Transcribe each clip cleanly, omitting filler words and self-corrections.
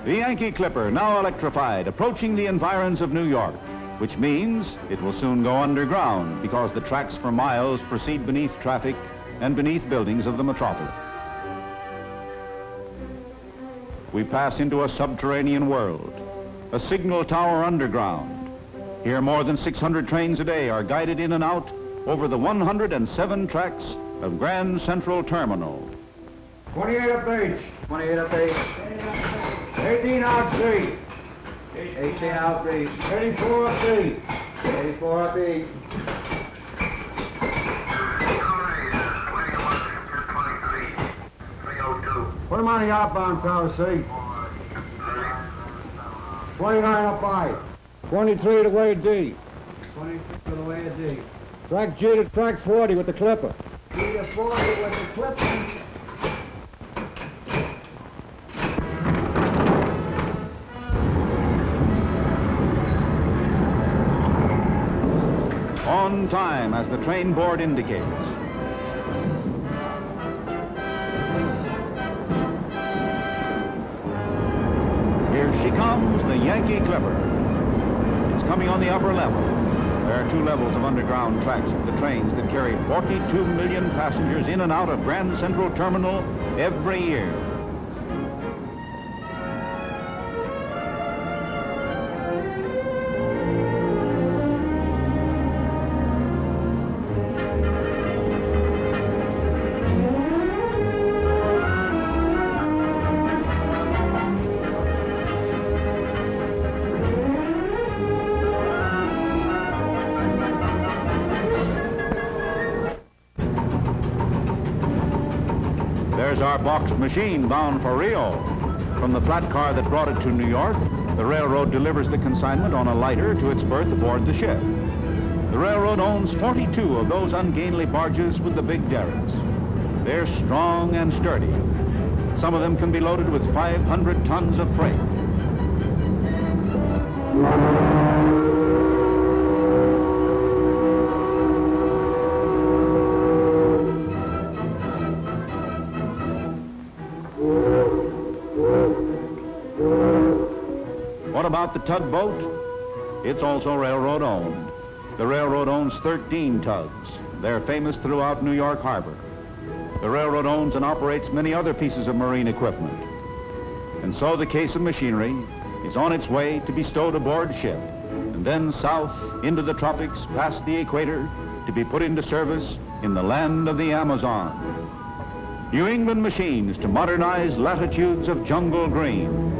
The Yankee Clipper, now electrified, approaching the environs of New York, which means it will soon go underground because the tracks for miles proceed beneath traffic and beneath buildings of the metropolis. We pass into a subterranean world, a signal tower underground. Here more than 600 trains a day are guided in and out over the 107 tracks of Grand Central Terminal. 28 up H. 28 up H. 18 out C. 18 out B. 84 up B. 84 up E. Put him on the outbound tower, C. 29 up I. 23 to way D. 23 to the way of D. Track G to track 40 with the Clipper. G to 40 with the Clipper. On time, as the train board indicates. Here she comes, the Yankee Clipper. It's coming on the upper level. There are 2 levels of underground tracks for the trains that carry 42 million passengers in and out of Grand Central Terminal every year. There's our boxed machine bound for Rio. From the flat car that brought it to New York, the railroad delivers the consignment on a lighter to its berth aboard the ship. The railroad owns 42 of those ungainly barges with the big derricks. They're strong and sturdy. Some of them can be loaded with 500 tons of freight. What about the tugboat? It's also railroad owned. The railroad owns 13 tugs. They're famous throughout New York Harbor. The railroad owns and operates many other pieces of marine equipment. And so the case of machinery is on its way to be stowed aboard ship, and then south into the tropics, past the equator, to be put into service in the land of the Amazon. New England machines to modernize latitudes of jungle green.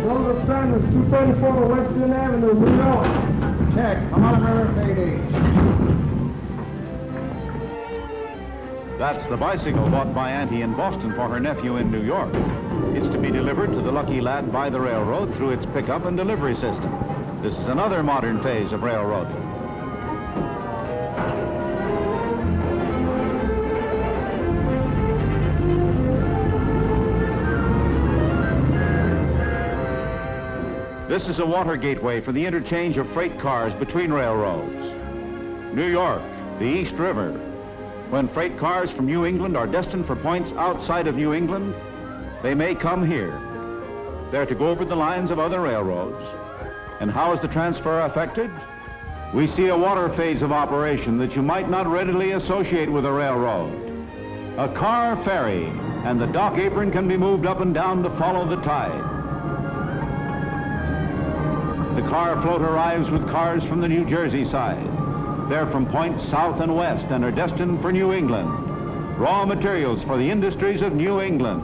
Those are 234 Western Avenue, New York. Check. I'm on her payday. That's the bicycle bought by Auntie in Boston for her nephew in New York. It's to be delivered to the lucky lad by the railroad through its pickup and delivery system. This is another modern phase of railroading. This is a water gateway for the interchange of freight cars between railroads. New York, the East River. When freight cars from New England are destined for points outside of New England, they may come here. They're to go over the lines of other railroads. And how is the transfer affected? We see a water phase of operation that you might not readily associate with a railroad. A car ferry, and the dock apron can be moved up and down to follow the tide. The car float arrives with cars from the New Jersey side. They're from points south and west and are destined for New England. Raw materials for the industries of New England.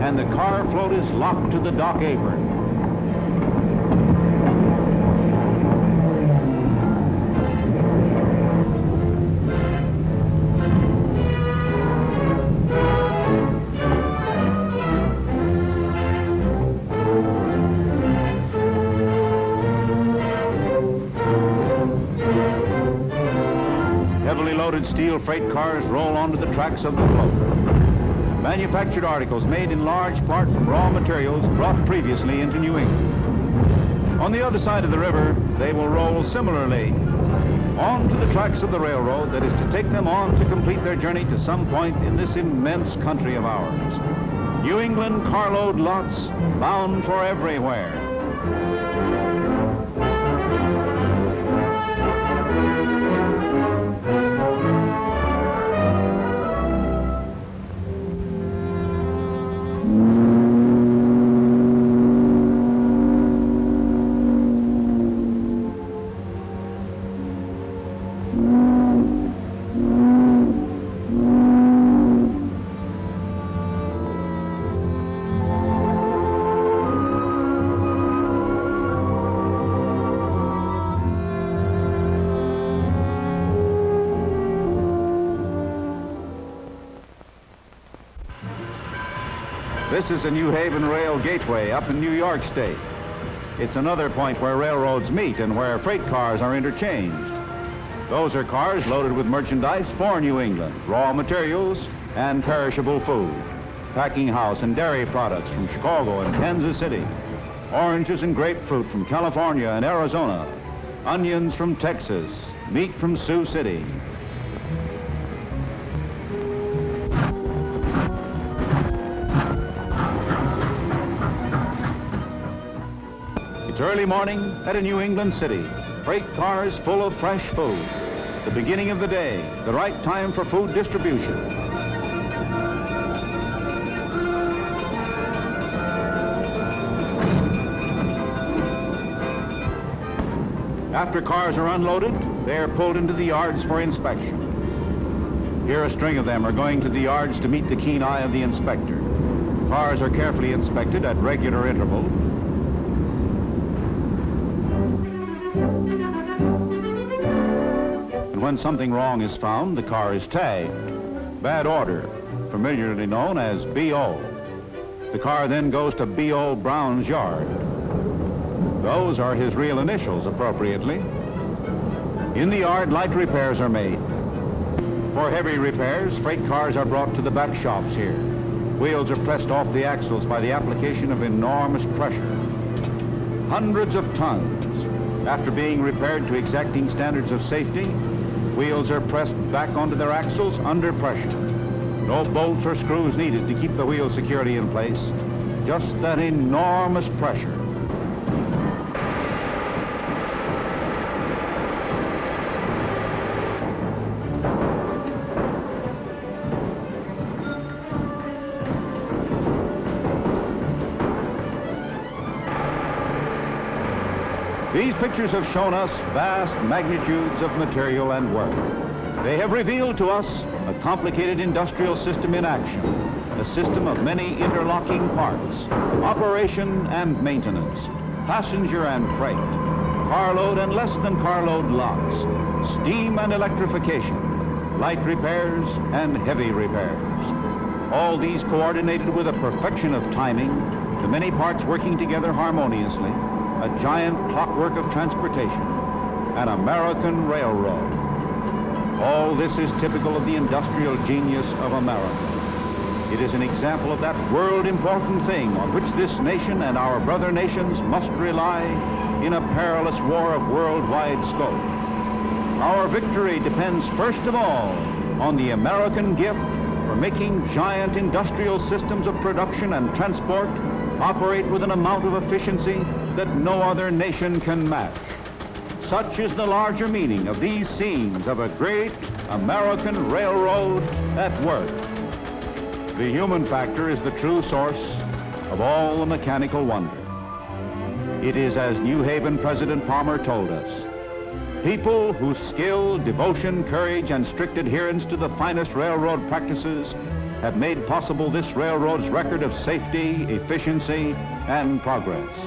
And the car float is locked to the dock apron. Heavily loaded steel freight cars roll onto the tracks of the float. manufactured articles made in large part from raw materials brought previously into New England. On the other side of the river, they will roll similarly onto the tracks of the railroad that is to take them on to complete their journey to some point in this immense country of ours. New England carload lots bound for everywhere. This is the New Haven Rail Gateway up in New York State. It's another point where railroads meet and where freight cars are interchanged. Those are cars loaded with merchandise for New England, raw materials and perishable food, packing house and dairy products from Chicago and Kansas City, oranges and grapefruit from California and Arizona, onions from Texas, meat from Sioux City. It's early morning at a New England city. Freight cars full of fresh food. The beginning of the day, the right time for food distribution. After cars are unloaded, they are pulled into the yards for inspection. Here a string of them are going to the yards to meet the keen eye of the inspector. Cars are carefully inspected at regular intervals. When something wrong is found, the car is tagged. Bad order, familiarly known as B.O. The car then goes to B.O. Brown's yard. Those are his real initials, appropriately. In the yard, light repairs are made. For heavy repairs, freight cars are brought to the back shops here. Wheels are pressed off the axles by the application of enormous pressure. Hundreds of tons. After being repaired to exacting standards of safety, wheels are pressed back onto their axles under pressure. No bolts or screws needed to keep the wheel securely in place. Just that enormous pressure. These pictures have shown us vast magnitudes of material and work. They have revealed to us a complicated industrial system in action, a system of many interlocking parts, operation and maintenance, passenger and freight, carload and less than carload lots, steam and electrification, light repairs and heavy repairs. All these coordinated with a perfection of timing, the many parts working together harmoniously, a giant clockwork of transportation, an American railroad. All this is typical of the industrial genius of America. It is an example of that world-important thing on which this nation and our brother nations must rely in a perilous war of worldwide scope. Our victory depends first of all on the American gift for making giant industrial systems of production and transport operate with an amount of efficiency that no other nation can match. Such is the larger meaning of these scenes of a great American railroad at work. The human factor is the true source of all the mechanical wonder. It is as New Haven President Palmer told us, people whose skill, devotion, courage, and strict adherence to the finest railroad practices have made possible this railroad's record of safety, efficiency, and progress.